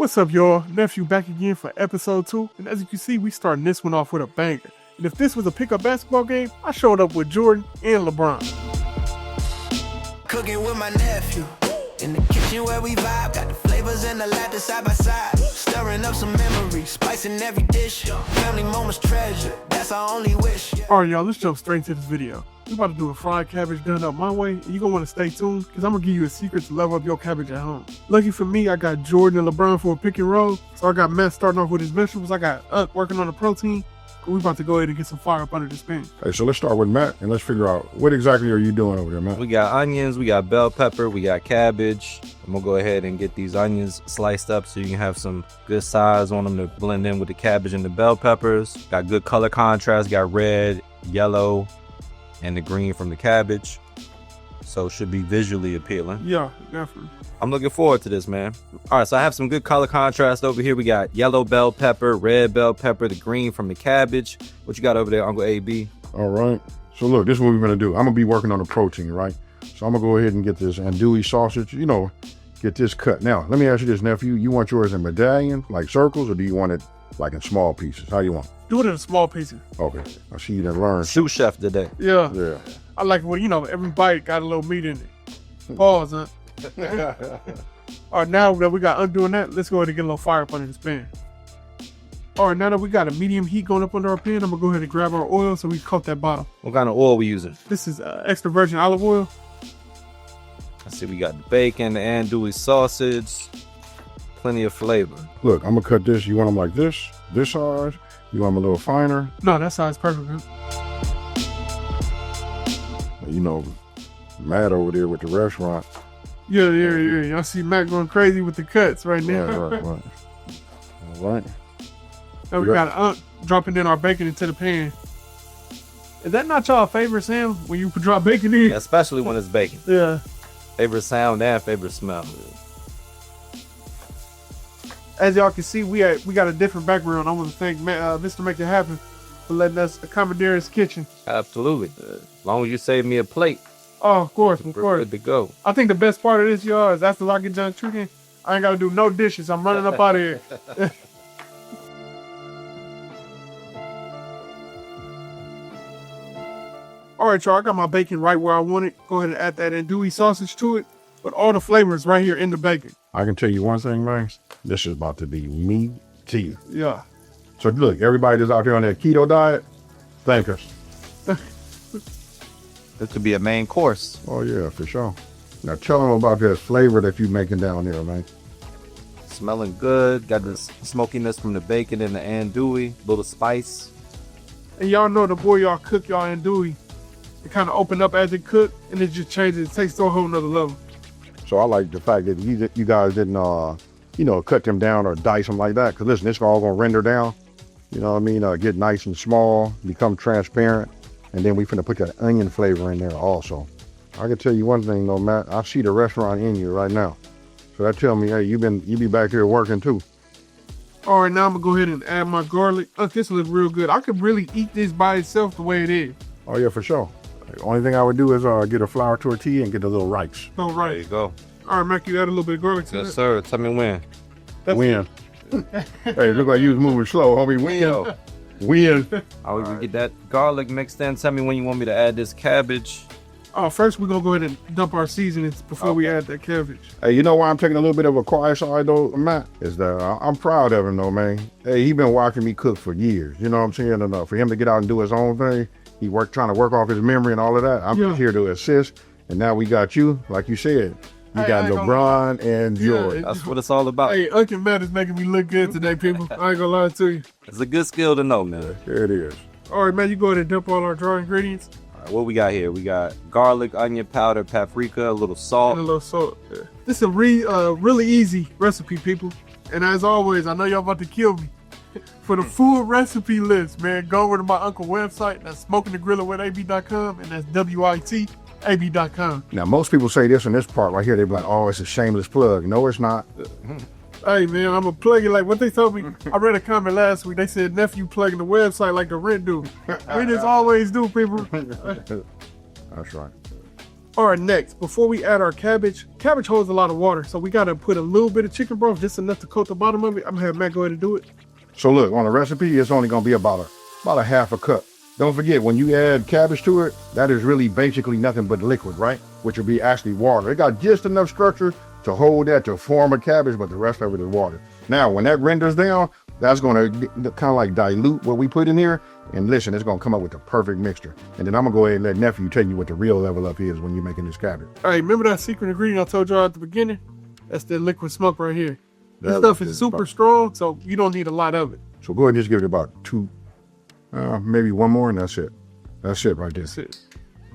What's up, y'all? Nephew back again for episode 2, and as you can see, we starting this one off with a banger. And if this was a pickup basketball game, I showed up with Jordan and LeBron. Cookin with my nephew. In the kitchen where we vibe, got the flavors and the laughter side by side. Stirring up some memories, spicing every dish. Family moments treasure, that's our only wish. Alright, y'all, let's jump straight into this video. We about to do a fried cabbage done up my way, and you're gonna want to stay tuned because I'm gonna give you a secret to level up your cabbage at home. Lucky for me, I got Jordan and LeBron for a pick and roll, so I got Matt starting off with his vegetables. I got working on the protein. We about to go ahead and get some fire up under this pan. Hey, so let's start with Matt and let's figure out what exactly are you doing over there, Matt? We got onions, we got bell pepper, we got cabbage. I'm gonna go ahead and get these onions sliced up so you can have some good size on them to blend in with the cabbage and the bell peppers. Got good color contrast, got red, yellow, and the green from the cabbage. So it should be visually appealing. Yeah, definitely. I'm looking forward to this, man. All right, so I have some good color contrast over here. We got yellow bell pepper, red bell pepper, the green from the cabbage. What you got over there, Uncle AB? All right. So look, this is what we're gonna do. I'm gonna be working on the protein, right? So I'm gonna go ahead and get this andouille sausage, get this cut. Now, let me ask you this, nephew. You want yours in medallion, like circles, or do you want it like in small pieces? How you want it? Do it in small pieces. Okay, I see you done learned. Sous chef today. Yeah. Yeah. I like it when, every bite got a little meat in it. Pause, huh? All right, now that we got undoing that, let's go ahead and get a little fire up under this pan. All right, now that we got a medium heat going up under our pan, I'm gonna go ahead and grab our oil so we coat that bottom. What kind of oil we using? This is extra virgin olive oil. I see we got the bacon, the andouille sausage, plenty of flavor. Look, I'm gonna cut this. You want them like this size? You want them a little finer? No, that size perfect. Huh? Matt over there with the restaurant. Yeah. Y'all see Matt going crazy with the cuts right now. Right. All right. Now we got dropping in our bacon into the pan. Is that not y'all favorite, Sam? When you drop bacon in? Yeah, especially when it's bacon. Yeah. Favorite sound and favorite smell. As y'all can see, we got a different background. I want to thank Mr. Make It Happen for letting us commandeer his kitchen. Absolutely. As long as you save me a plate. Oh, of course. We're good to go. I think the best part of this, y'all, is after I get done cooking, I ain't got to do no dishes. I'm running up out of here. All right, y'all, I got my bacon right where I want it. Go ahead and add that andouille sausage to it. But all the flavors right here in the bacon. I can tell you one thing, man. This is about to be meaty. Yeah. So look, everybody that's out there on that keto diet, thank us. This could be a main course. Oh yeah, for sure. Now tell them about that flavor that you making down there, man. Smelling good. Got this smokiness from the bacon and the andouille. Little spice. And y'all know the boy y'all cook y'all andouille. It kind of open up as it cook, and it just changes. It takes to a whole nother level. So I like the fact that you guys didn't, cut them down or dice them like that. Because listen, it's all going to render down. You know what I mean? Get nice and small, become transparent. And then we finna put that onion flavor in there also. I can tell you one thing though, Matt. I see the restaurant in you right now. So that tell me, hey, you be back here working too. All right, now I'm gonna go ahead and add my garlic. This looks real good. I could really eat this by itself the way it is. Oh yeah, for sure. The only thing I would do is get a flour tortilla and get a little rice. Oh, right. There you go. All right, Mac, you add a little bit of garlic to Yes, that. sir. Tell me when. Win. Hey, it look like you was moving slow, homie. Win. Win. I would get that garlic mixed in. Tell me when you want me to add this cabbage. First we're gonna go ahead and dump our seasonings before we add that cabbage. Hey, you know why I'm taking a little bit of a quiet side though, Matt? Is that I'm proud of him though, man. Hey, he been watching me cook for years. You know what I'm saying? And for him to get out and do his own thing, trying to work off his memory and all of that. I'm just here to assist. And now we got you, like you said. You got LeBron and Jordan. That's what it's all about. Hey, Uncle Matt is making me look good today, people. I ain't gonna lie to you. It's a good skill to know, man. There it is. All right, man, you go ahead and dump all our dry ingredients. All right, what we got here? We got garlic, onion powder, paprika, a little salt. And a little salt. Yeah. This is a really easy recipe, people. And as always, I know y'all about to kill me. For the full recipe list, man, go over to my uncle website. That's smokinandgrillin.ab.com, and that's WITAB.com. Now, most people say this in this part right here. They be like, oh, it's a shameless plug. No, it's not. Hey, man, I'm going to plug it like what they told me. I read a comment last week. They said, nephew plugging the website like the rent do. We just always do, people. That's right. All right, next, before we add our cabbage holds a lot of water, so we gotta put a little bit of chicken broth, just enough to coat the bottom of it. I'm gonna have Matt go ahead and do it. So look, on the recipe, it's only gonna be about a half a cup. Don't forget, when you add cabbage to it, that is really basically nothing but liquid, right? Which will be actually water. It got just enough structure to hold that to form a cabbage, but the rest of it is water. Now, when that renders down, that's gonna kind of like dilute what we put in here. And listen, it's gonna come up with the perfect mixture. And then I'm gonna go ahead and let Nephew tell you what the real level up is when you're making this cabbage. All right, remember that secret ingredient I told y'all at the beginning? That's the liquid smoke right here. This stuff is super strong, so you don't need a lot of it. So go ahead and just give it about two, maybe one more, and that's it. That's it right there. That's it.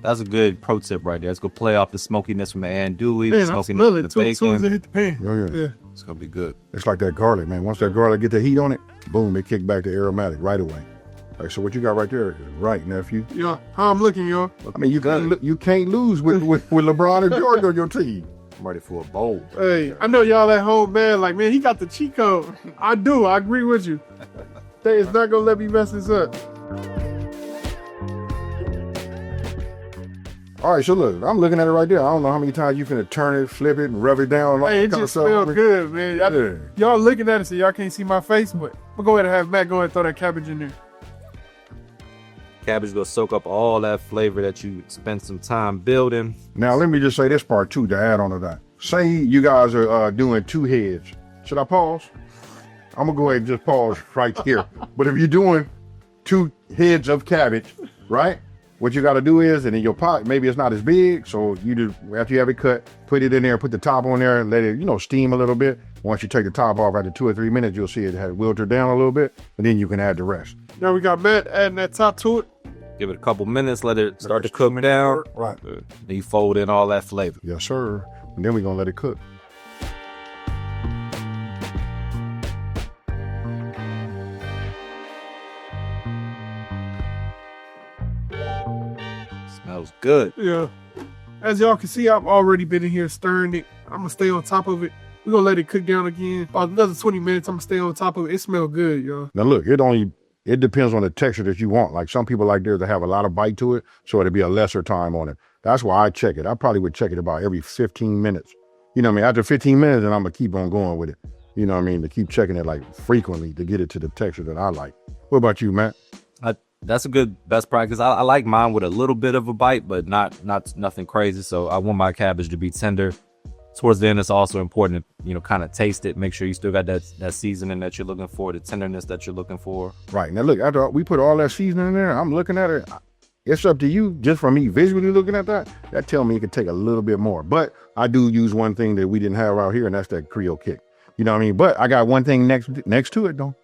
That's a good pro tip right there. It's gonna play off the smokiness from the andouille, Man, the I smokiness smell from it the too, as soon as bacon. it hit the pan. Oh, yeah. It's gonna be good. It's like that garlic, man. Once that garlic get the heat on it, boom, it kick back to aromatic right away. All right, so what you got right there is right, Nephew. Yeah, how I'm looking, y'all. I mean, you can't lose with LeBron and Jordan on your team. I'm ready for a bowl. Hey, I know y'all at home, man. Like, man, he got the cheat code. I do. I agree with you. They is not gonna let me mess this up. All right, so look, I'm looking at it right there. I don't know how many times you finna turn it, flip it, and rub it down. And all Hey, it that kind of just stuff. smells good, man. Yeah. Y'all looking at it, so y'all can't see my face, but we'll go ahead and have Matt go ahead and throw that cabbage in there. Cabbage gonna soak up all that flavor that you spent some time building. Now, let me just say this part too to add on to that. Say you guys are doing 2 heads. Should I pause? I'm gonna go ahead and just pause right here. But if you're doing 2 heads of cabbage, right? What you gotta do is, and in your pot, maybe it's not as big, so you just, after you have it cut, put it in there, put the top on there, and let it, steam a little bit. Once you take the top off after 2 or 3 minutes, you'll see it had wilted down a little bit, and then you can add the rest. Now we got Matt adding that top to it. Give it a couple minutes, let it start to cook down. Right. Then you fold in all that flavor. Yes, sir. And then we're gonna let it cook. Smells good. Yeah. As y'all can see, I've already been in here stirring it. I'm gonna stay on top of it. We're gonna let it cook down again. About another 20 minutes, I'm gonna stay on top of it. It smells good, y'all. Now look, it depends on the texture that you want. Like some people like theirs to have a lot of bite to it, so it'll be a lesser time on it. That's why I check it. I probably would check it about every 15 minutes. You know what I mean? After 15 minutes, then I'm gonna keep on going with it. You know what I mean? To keep checking it like frequently to get it to the texture that I like. What about you, Matt? That's a good best practice. I like mine with a little bit of a bite, but not nothing crazy. So I want my cabbage to be tender. Towards the end, it's also important to, kind of taste it. Make sure you still got that seasoning that you're looking for, the tenderness that you're looking for. Right. Now, look, after we put all that seasoning in there, I'm looking at it. It's up to you. Just from me visually looking at that tells me it could take a little bit more. But I do use one thing that we didn't have out here, and that's that Creole kick. You know what I mean? But I got one thing next to it, though.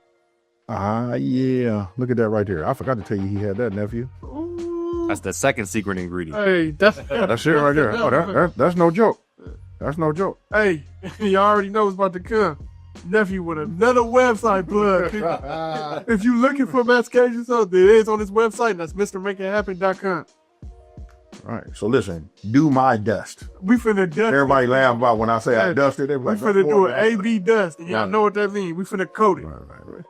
Yeah. Look at that right there. I forgot to tell you he had that, nephew. Ooh. That's the second secret ingredient. Hey, that's it right there. Oh, that's no joke. That's no joke. Hey, you already know what's about to come. Nephew with another website plug. If you looking for Matt's Cajun sauce, it is on his website, and that's MrMakeItHappen.com. All right, so listen, do my dust. We finna dust. Everybody laugh about when I say I dusted. They We like, finna do an A-B dust, and y'all know what that means. We finna coat it. Right.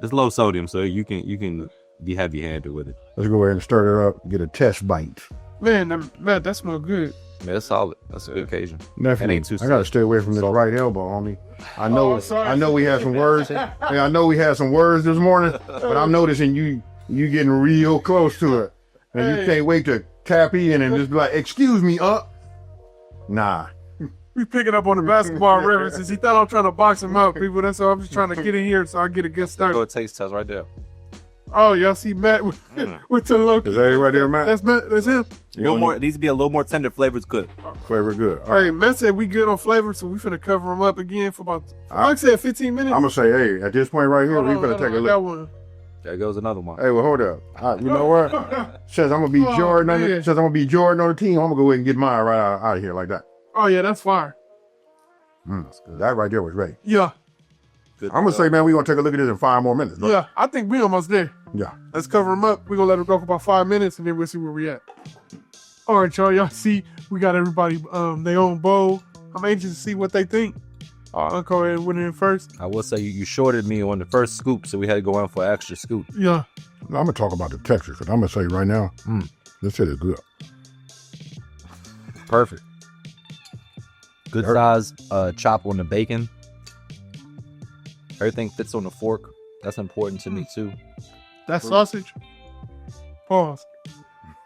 It's low sodium, so you can be heavy-handed with it. Let's go ahead and stir it up, get a test bite. Man, Matt, that smells good. Yeah, it's solid. That's a good occasion. Nephew, That ain't too I gotta stay away from this right elbow, homie. I know we had some words. I know we had some words this morning, but I'm noticing you getting real close to it. And you can't wait to tap in and just be like, excuse me, Nah. We picking up on the basketball references. He thought I'm trying to box him out, people. That's all. I'm just trying to get in here so I get a good start. Go a taste test right there. Oh, y'all see Matt with the look. Is that it right there, Matt? That's Matt. That's him. It needs to be a little more tender. Flavor's good. Flavor good. All right, Matt said we good on flavor, so we finna cover him up again for about, like I said, 15 minutes. I'm gonna say, hey, at this point right here, we finna take a That look. one. There goes another one. Hey, well, hold up. You know what? Says I'm gonna be Jordan. Man. Says I'm gonna be Jordan on the team. I'm gonna go ahead and get mine right out of here like that. Oh yeah, that's fire. That right there was ready. Yeah, Good I'm gonna say, man, we gonna take a look at this in 5 more minutes. Bro. yeah. I think we almost there. Yeah. Let's cover him up. We're gonna let him go for about 5 minutes, and then we'll see where we at. All right, y'all see we got everybody their own bowl. I'm anxious to see what they think. I'll go ahead and win it in first. I will say you shorted me on the first scoop, so we had to go in for an extra scoop. Yeah. I'm gonna talk about the texture because I'm gonna say right now, this shit is good. Perfect. Good size chop on the bacon. Everything fits on the fork. That's important to me too. That sausage. Pause.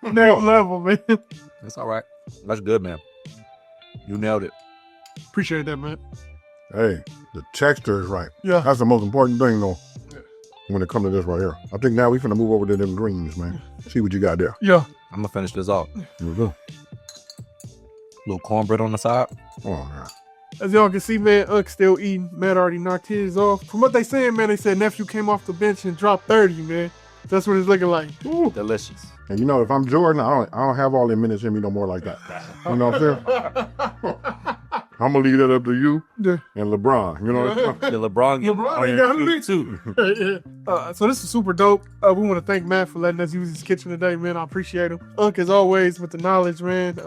Next level, man. That's all right. That's good, man. You nailed it. Appreciate that, man. Hey, the texture is right. Yeah. That's the most important thing, though, when it comes to this right here. I think now we finna move over to them greens, man. See what you got there. Yeah. I'm gonna finish this off. Mm-hmm. Little cornbread on the side. Oh, man. As y'all can see, man, Unc still eating. Matt already knocked his off. From what they saying, man, they said nephew came off the bench and dropped 30, man. That's what it's looking like. Ooh, delicious. And you know, if I'm Jordan, I don't have all them minutes in me no more like that. You know what I'm saying? I'm gonna leave that up to you and LeBron. You know what I'm saying? Yeah, LeBron ain't got me too. So this is super dope. We want to thank Matt for letting us use his kitchen today, man. I appreciate him. Unc, as always, with the knowledge, man.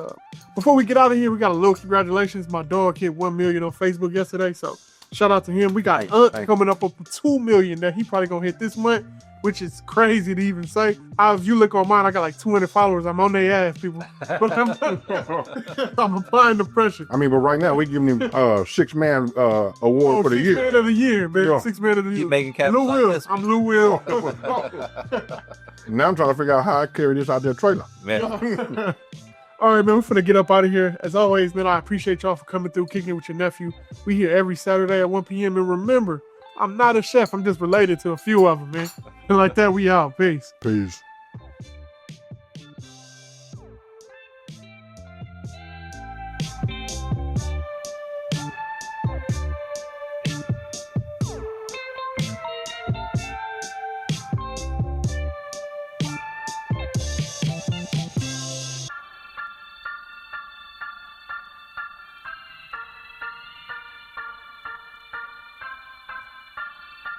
Before we get out of here, we got a little congratulations. My dog hit 1 million on Facebook yesterday, so shout out to him. We got Unc coming up 2 million that he probably gonna hit this month, which is crazy to even say. If you look on mine, I got like 200 followers. I'm on their ass, people. But I'm applying the pressure. I mean, but right now we giving him 6-man award for the year. 6 man of the year, man. Yeah. 6 man of the year. Keep making cabbage Lou like Will. this. I'm Lou Will. Now I'm trying to figure out how I carry this out there trailer. Man. All right, man, we're finna get up out of here. As always, man, I appreciate y'all for coming through, kicking with your nephew. We here every Saturday at 1 p.m. And remember, I'm not a chef. I'm just related to a few of them, man. And like that, we out. Peace. Peace.